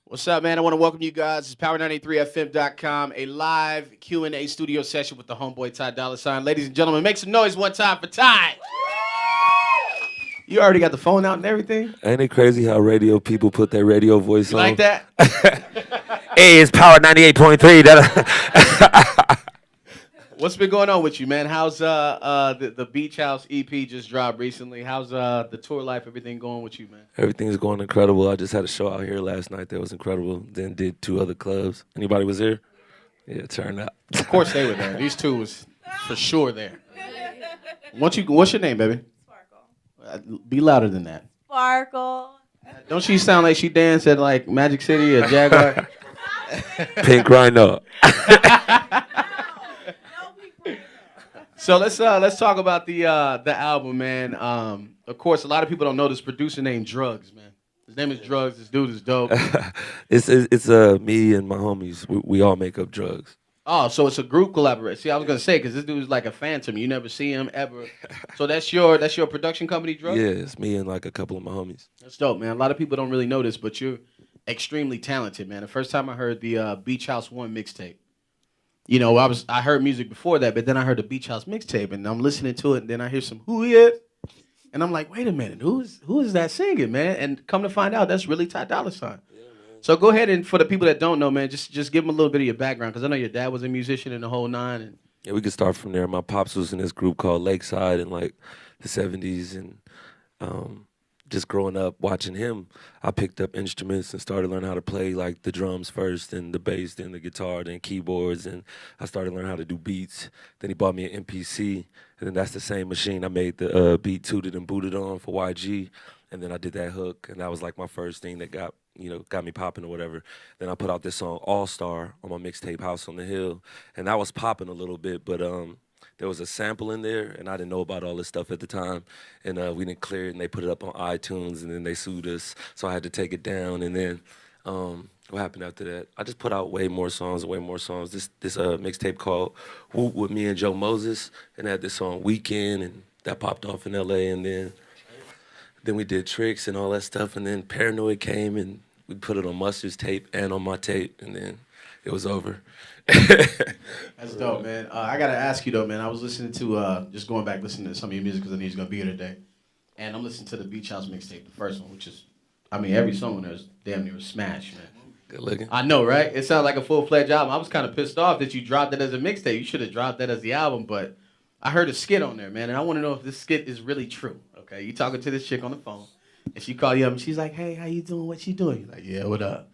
What's up, man? I want to welcome you guys. It's Power93FM.com, a live Q&A studio session with the homeboy Ty Dolla Sign. Ladies and gentlemen, make some noise one time for Ty. You already got the phone out and everything? Ain't it crazy how radio people put their radio voice You on? like that? Hey, it's Power 98.3. What's been going on with you, man? How's the Beach House EP just dropped recently? How's the tour life, everything going with you, man? Everything's going incredible. I just had a show out here last night that was incredible. Then did two other clubs. Anybody was there? Yeah, turn up. Of course they were there. These two was for sure there. What's your name, baby? Be louder than that. Sparkle. Don't she sound like she danced at like Magic City or Jaguar? Pink Rhino. So let's talk about the album, man. Of course, a lot of people don't know this producer named Drugs, man. His name is Drugs. This dude is dope. It's me and my homies. We all make up drugs. Oh, so it's a group collaboration. See, I was gonna say because this dude is like a phantom. You never see him ever. So that's your production company, Drugs. Yeah, it's me and like a couple of my homies. That's dope, man. A lot of people don't really know this, but you're extremely talented, man. The first time I heard the Beach House One mixtape, you know, I heard music before that, but then I heard the Beach House mixtape, and I'm listening to it, and then I hear some "Who Is," and I'm like, wait a minute, who is that singing, man? And come to find out, that's really Ty Dolla Sign. So go ahead and for the people that don't know, man, just give them a little bit of your background, because I know your dad was a musician and the whole nine. And Yeah, we could start from there. My pops was in this group called Lakeside in like the 70s, and just growing up watching him, I picked up instruments and started learning how to play like the drums first, and the bass, then the guitar, then keyboards, and I started learning how to do beats. Then he bought me an MPC, and then that's the same machine I made the beat tooted and booted on for YG, and then I did that hook, and that was like my first thing that got me popping or whatever. Then I put out this song All Star on my mixtape House on the Hill, and that was popping a little bit, but there was a sample in there, and I didn't know about all this stuff at the time, and we didn't clear it, and they put it up on iTunes, and then they sued us, so I had to take it down, and then what happened after that? I just put out way more songs. This mixtape called Whoop with me and Joe Moses, and I had this song Weekend, and that popped off in LA, and then we did Tricks and all that stuff, and then Paranoid came, and we put it on Mustard's tape and on my tape, and then it was over. that's dope, man. I gotta ask you though, man. I was listening to just going back listening to some of your music because I knew he's gonna be here today, and I'm listening to the Beach House mixtape, the first one, which is, I mean, every song on there is damn near a smash, man. Good looking. I know, right? It sounds like a full-fledged album. I was kind of pissed off that you dropped it as a mixtape. You should have dropped that as the album, but I heard a skit on there, man, and I want to know if this skit is really true. Okay, you talking to this chick on the phone, and she call you up, and she's like, "Hey, how you doing? What you doing?" You're like, "Yeah, what up?"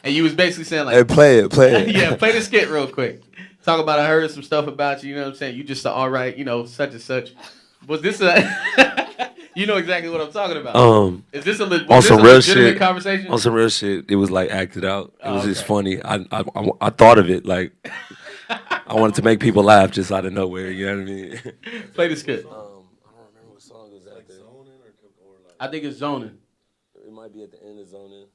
and you was basically saying like, Hey, play it. yeah, play the skit real quick. Talk about I heard some stuff about you. You know what I'm saying? You just all right, you know, such and such. Was this a? You know exactly what I'm talking about. Is this a legitimate conversation? On some real shit, it was like acted out. It was just Okay. funny. I thought of it like I wanted to make people laugh just out of nowhere. You know what I mean? Play the skit. I don't remember what song was that. I think it's zoning, It might be at the end of zoning.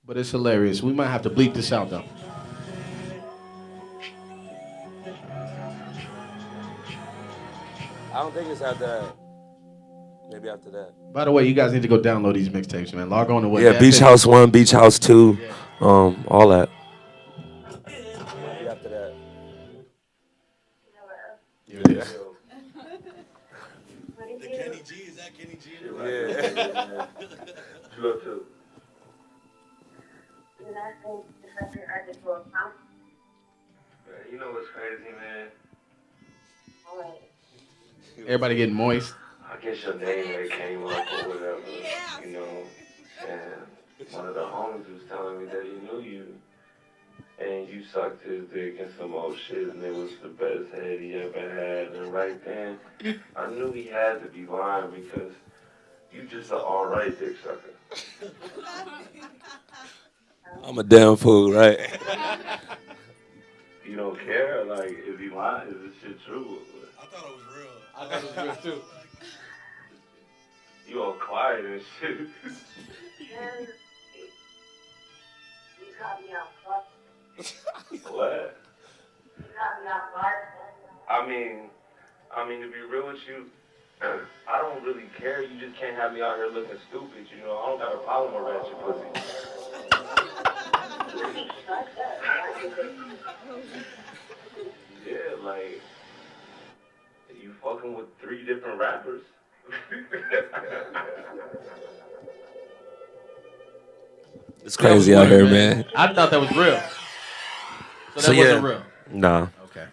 but it's hilarious. We might have to bleep this out though. I don't think it's after that. Maybe after that. By the way, you guys need to go download these mixtapes, man. Log on to what? Yeah, Beach House 1, Beach House 2, Yeah. all that. Maybe after that. Here it is. The Kenny G, is that Kenny G? Yeah. 202. You know what's crazy, man? Everybody getting moist. I guess your name that came up or whatever, you know. And one of the homies was telling me that he knew you. And you sucked his dick and some old shit, and it was the best head he ever had. And right then, I knew he had to be lying because you just an alright dick sucker. I'm a damn fool, right? You don't care? Like, is he lying? Is this shit true? I thought it was real. I thought it was real too. You all quiet and shit. What? I mean, to be real with you, I don't really care. You just can't have me out here looking stupid. You know, I don't got a problem with ratchet pussy. Yeah, like, you fucking with 3 different rappers. It's That was crazy out weird, here, man. I thought that was real. So So that yeah, wasn't real. nah. Okay.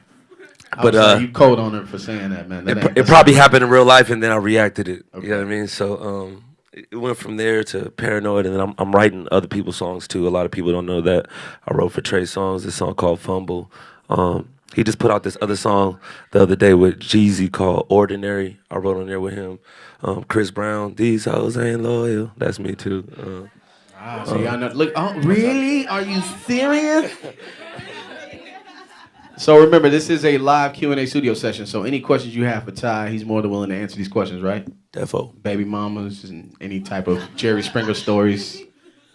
I But was like, you cold on her for saying that, man. it That's probably not real. happened in real life, and then I reacted it. Okay. You know what I mean? So it went from there to Paranoid, and then I'm writing other people's songs too. A lot of people don't know that I wrote for Trey Songz this song called Fumble. He just put out this other song the other day with Jeezy called Ordinary. I wrote on there with him. Chris Brown, These Hoes Ain't Loyal. That's me too. So y'all know. Look, oh, really? Are you serious? So remember, this is a live Q&A studio session. So any questions you have for Ty, he's more than willing to answer these questions, right? Defo. Baby mamas and any type of Jerry Springer stories,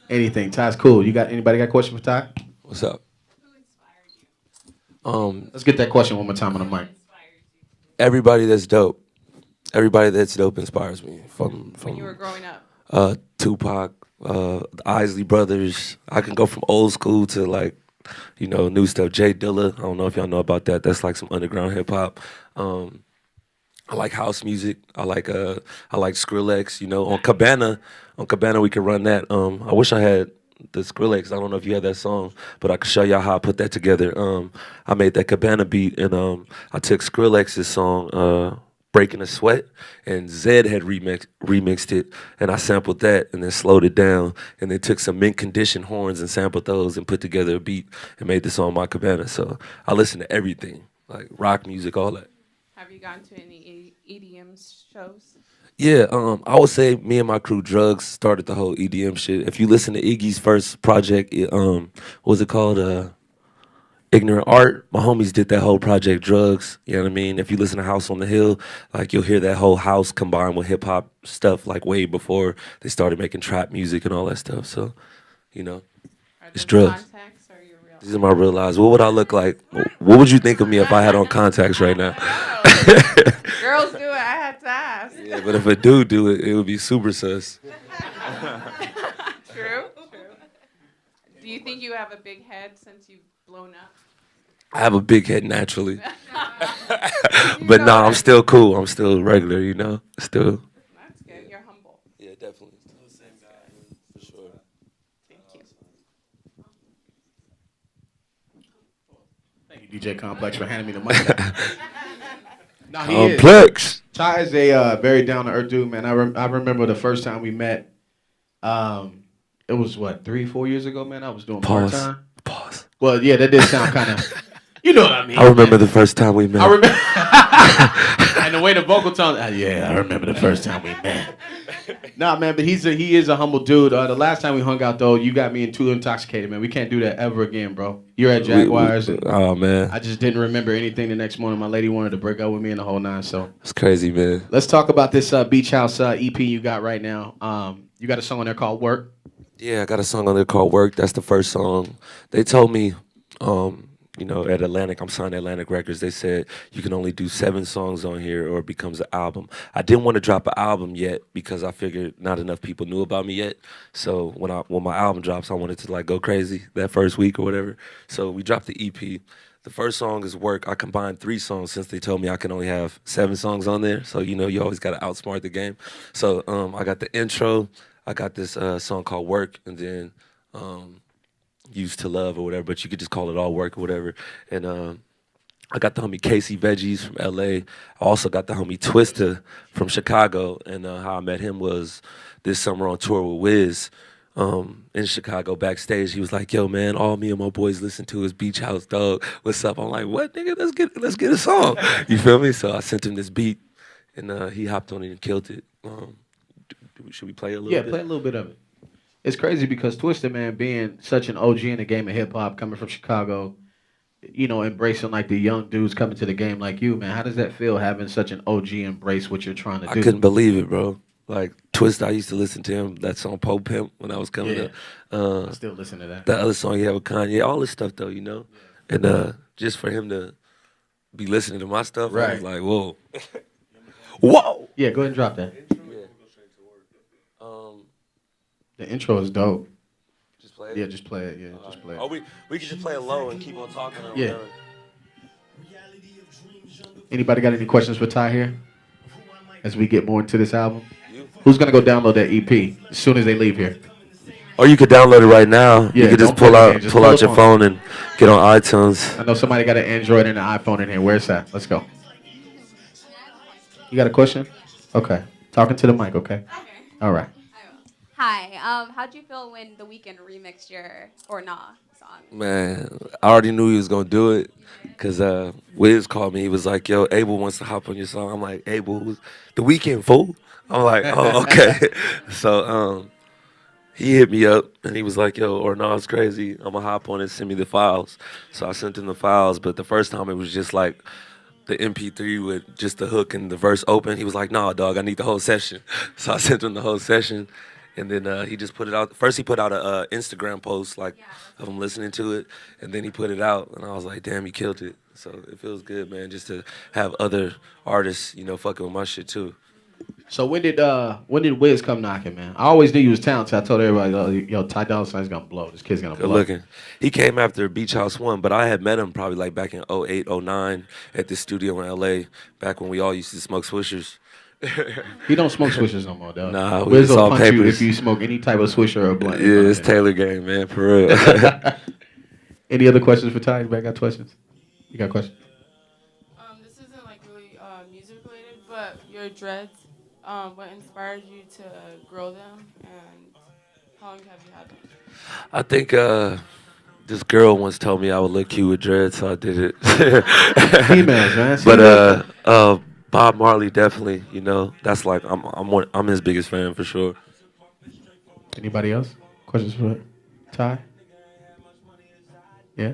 anything. Ty's cool. Anybody got a question for Ty? What's up? Let's get that question one more time on the mic. Everybody that's dope. Everybody that's dope inspires me. From When you were growing up. Tupac, the Isley Brothers. I can go from old school to like, new stuff. Dolla. I don't know if y'all know about that. That's like some underground hip hop. I like house music. I like Skrillex. On Cabana we can run that. I wish I had the Skrillex. I don't know if you had that song, but I can show y'all how I put that together. I made that Cabana beat, and I took Skrillex's song. Breaking a Sweat, and Zed had remixed it, and I sampled that and then slowed it down, and then took some mint condition horns and sampled those and put together a beat and made the song My Cabana. So I listen to everything, like rock music, all that. Have you gone to any EDM shows? Yeah, I would say me and my crew, Drugs, started the whole EDM shit. If you listen to Iggy's first project, what was it called? Ignorant Art. My homies did that whole project, Drugs. You know what I mean? If you listen to House on the Hill, like you'll hear that whole house combined with hip hop stuff, like way before they started making trap music and all that stuff. So, Are it's those drugs. contacts or your real? These are my real eyes. What would I look like? What would you think of me if I had on contacts right now? Girls do it. I had to ask. Yeah, but if a dude do it, it would be super sus. True. Do you think you have a big head since you've blown up? I have a big head naturally. But nah, I'm still cool. I'm still regular, Still. That's good. You're humble. Yeah, definitely. Still the same guy, for sure. Thank you. Thank you, DJ Complex, for handing me the mic. No, he is. Complex. Ty is a very down-to-earth dude, man. I remember the first time we met. It was, 3-4 years ago, man? I was doing part-time. Pause. Well, yeah, that did sound kind of, you know what I mean. I remember the first time we met. I remember. And the way the vocal tone, yeah, I remember the first time we met. Nah, man, but he is a humble dude. The last time we hung out, though, you got me too intoxicated, man. We can't do that ever again, bro. You're at Jaguars. Oh, man. I just didn't remember anything the next morning. My lady wanted to break up with me and the whole nine, so. It's crazy, man. Let's talk about this Beach House EP you got right now. You got a song on there called Work. Yeah, I got a song on there called Work. That's the first song. They told me, at Atlantic, I'm signed to Atlantic Records, they said you can only do 7 songs on here or it becomes an album. I didn't want to drop an album yet because I figured not enough people knew about me yet. So when my album drops, I wanted to go crazy that first week or whatever. So we dropped the EP. The first song is Work. I combined 3 songs since they told me I can only have 7 songs on there. So, you always got to outsmart the game. So I got the intro. I got this song called Work, and then Used to Love or whatever, but you could just call it all Work or whatever. And I got the homie Casey Veggies from LA. I also got the homie Twista from Chicago, and how I met him was this summer on tour with Wiz. In Chicago backstage, he was like, "Yo, man, all me and my boys listen to is Beach House, dog. What's up?" I'm like, "What, nigga? Let's get a song." You feel me? So I sent him this beat, and he hopped on it and killed it. Should we play a little bit? Yeah, play a little bit of it. It's crazy because Twista, man, being such an OG in the game of hip hop, coming from Chicago, embracing the young dudes coming to the game like you, man. How does that feel having such an OG embrace what you're trying to do? I couldn't believe it, bro. Like Twista, I used to listen to him, that song Pope Pimp, when I was coming up. I still listen to that. The other song he had with Kanye, all this stuff though, Yeah. And just for him to be listening to my stuff, I was Right. like, whoa. Whoa. Yeah, go ahead and drop that. The intro is dope. Just play it. Yeah, just play it. Yeah, just play it. Oh, we can just play it low and keep on talking. Or Yeah. whatever. Anybody got any questions for Ty here? As we get more into this album, You? who's gonna go download that EP as soon as they leave here? Or you could download it right now. Yeah, You could just don't play pull the out game, just pull pull out the your phone and get on iTunes. I know somebody got an Android and an iPhone in here. Where's that? Let's go. You got a question? Okay. Talking to the mic, okay? All right. Hi. How'd you feel when The Weeknd remixed your Or Nah song? Man, I already knew he was gonna do it, cause Wiz called me. He was like, "Yo, Abel wants to hop on your song." I'm like, "Abel, who's The Weeknd, fool?" I'm like, "Oh, okay." So he hit me up and he was like, "Yo, Or Nah, it's crazy. I'm gonna hop on it. Send me the files." So I sent him the files, but the first time it was just like the MP3 with just the hook and the verse open. He was like, "Nah, dog, I need the whole session." So I sent him the whole session, and then he just put it out. First, he put out a Instagram post like of him listening to it, and then he put it out, and I was like, "Damn, he killed it." So it feels good, man, just to have other artists, fucking with my shit too. So when did Wiz come knocking, man? I always knew you was talented. I told everybody, yo, Ty Dolla $ign's gonna blow. This kid's gonna Good blow. looking. He came after Beach House 1, but I had met him probably like back in 08, 09 at this studio in LA, back when we all used to smoke Swishers. He don't smoke swishers no more, dog. Nah, we Wiz just will all punch you papers. if you smoke any type of swisher or blunt. Yeah, it's Taylor game, man, for real. Any other questions for Ty? Anybody got questions? You got questions? This isn't like really music related, but your dreads, what inspired you to grow them, and how long have you had them? I think this girl once told me I would look cute with dreads, so I did it. Females, man. But Bob Marley definitely, that's like I'm his biggest fan for sure. Anybody else? Questions for Ty? Yeah.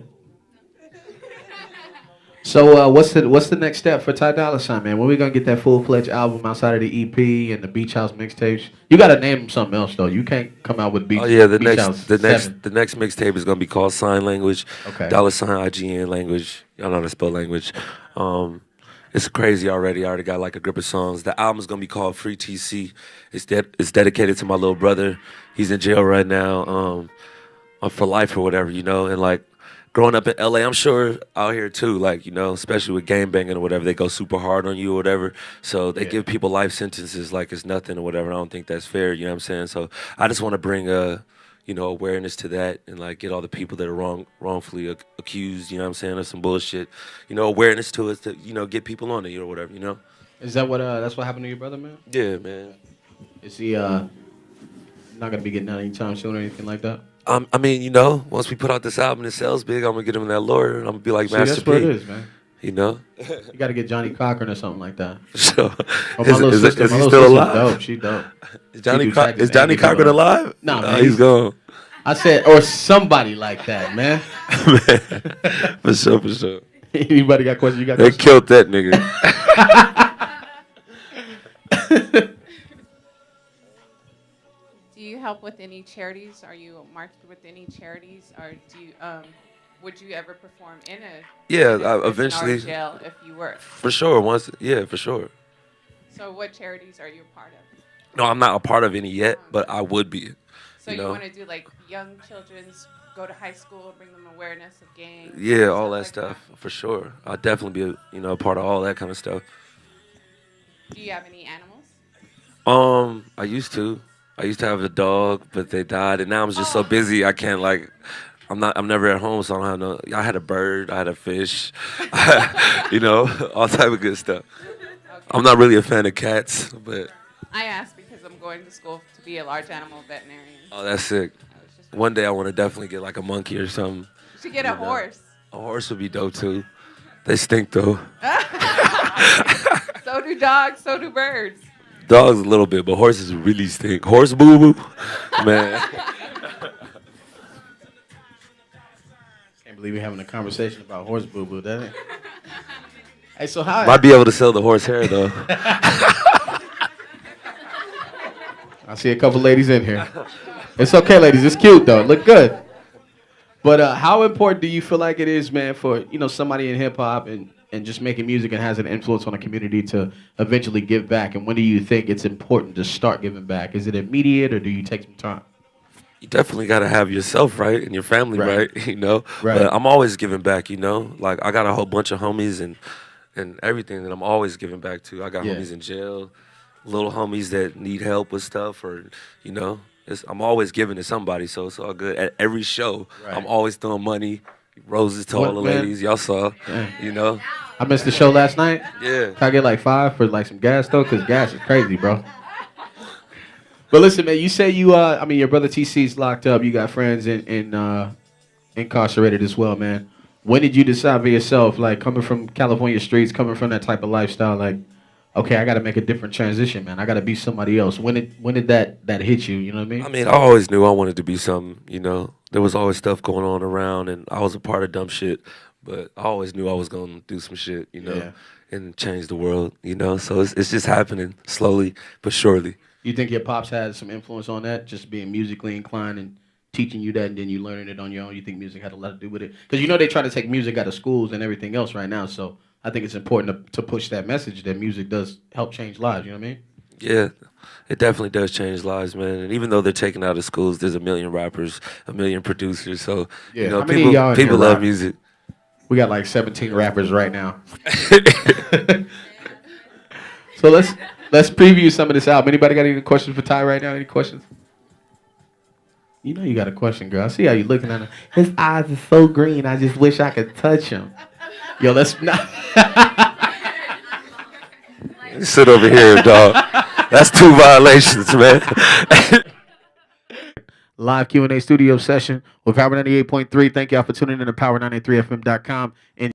So what's the next step for Ty Dolla $ign, man? When we gonna get that full-fledged album outside of the EP and the Beach House mixtapes? You gotta name something else though. You can't come out with Beach. Oh yeah, the Beach House next 7. mixtape is gonna be called Sign Language. Okay. $ IGN language. Y'all know how to spell language. It's crazy already. I already got like a grip of songs. The album's gonna be called Free TC. It's dedicated to my little brother. He's in jail right now, for life or whatever, and like growing up in LA, I'm sure out here too, like, especially with gang banging or whatever, they go super hard on you or whatever. So they give people life sentences like it's nothing or whatever. I don't think that's fair, you know what I'm saying? So I just want to bring awareness to that and like get all the people that are wrongfully accused, you know what I'm saying, of some bullshit, awareness to it to, get people on it or whatever, Is that what that's what happened to your brother, man? Yeah, man. Is he not gonna be getting out anytime soon or anything like that? I mean, once we put out this album, it sells big, I'm gonna get him that lawyer and I'm gonna be like See, Master that's P. what it is, man. You know? You gotta get Johnny Cochran or something like that. So, Oh, my little sister, is my he little still sister's alive? dope. She dope. Is She Johnny do Cochran alive? Nah, No, man, he's gone. I said, or somebody like that, man. For sure. Anybody got questions? You got They questions? killed that nigga. Do you help with any charities? Are you marked with any charities, or would you ever perform in a Yeah, in a prison eventually. or jail if you were? For sure. For sure. So what charities are you a part of? No, I'm not a part of any yet, but I would be. So you you know? want to do like young children's go to high school, bring them awareness of gangs? Yeah, all that like stuff for sure. I'd definitely be a part of all that kind of stuff. Do you have any animals? I used to have a dog, but they died, and now I'm just so busy I can't like. I'm never at home, so I don't have no. I had a bird, I had a fish, all type of good stuff. Okay. I'm not really a fan of cats, but I asked because I'm going to school to be a large animal veterinarian. oh, that's sick. I was just One day I want to definitely get like a monkey or something. You should get a horse. A horse would be dope too. They stink though. So do dogs, so do birds. Dogs a little bit, but horses really stink. Horse boo boo, man. Can't believe we're having a conversation about horse boo boo, doesn't it? Hey, so how? Might be able to sell the horse hair though. I see a couple ladies in here. It's okay, ladies. It's cute though. Look good. But how important do you feel like it is, man, for somebody in hip hop and and just making music and has an influence on the community to eventually give back? And when do you think it's important to start giving back? Is it immediate or do you take some time? You definitely got to have yourself right and your family Right. right, you know. Right. But I'm always giving back, you know. Like I got a whole bunch of homies and everything that I'm always giving back to. I got Yeah. homies in jail, little homies that need help with stuff, or you know, I'm always giving to somebody. So it's all good. At every show, Right. I'm always throwing money, roses to What, all the man? ladies. Y'all saw, Yeah. you know. I missed the show last night. Yeah. Can I get like 5 for like some gas though? Cause gas is crazy, bro. But listen, man, you say you I mean your brother TC's locked up. You got friends in incarcerated as well, man. When did you decide for yourself, like coming from California streets, coming from that type of lifestyle, like, okay, I got to make a different transition, man. I got to be somebody else. When did that hit you? You know what I mean? I mean, I always knew I wanted to be something, you know. There was always stuff going on around, and I was a part of dumb shit, but I always knew I was going to do some shit, you know, Yeah. and change the world, you know. So it's just happening slowly but surely. You think your pops had some influence on that, just being musically inclined and teaching you that, and then you learning it on your own? You think music had a lot to do with it? Because you know they try to take music out of schools and everything else right now. So I think it's important to push that message that music does help change lives. You know what I mean? Yeah, it definitely does change lives, man. And even though they're taken out of schools, there's a million rappers, a million producers. So Yeah. you know, How many of y'all in people here love rap? music. We got like 17 rappers right now. So let's preview some of this album. Anybody got any questions for Ty right now? Any questions? You know you got a question, girl. I see how you looking at him. His eyes are so green. I just wish I could touch him. Yo, let's not. Sit over here, dog. That's 2 violations, man. Live Q&A studio session with Power 98.3. Thank y'all for tuning in to Power983FM.com. And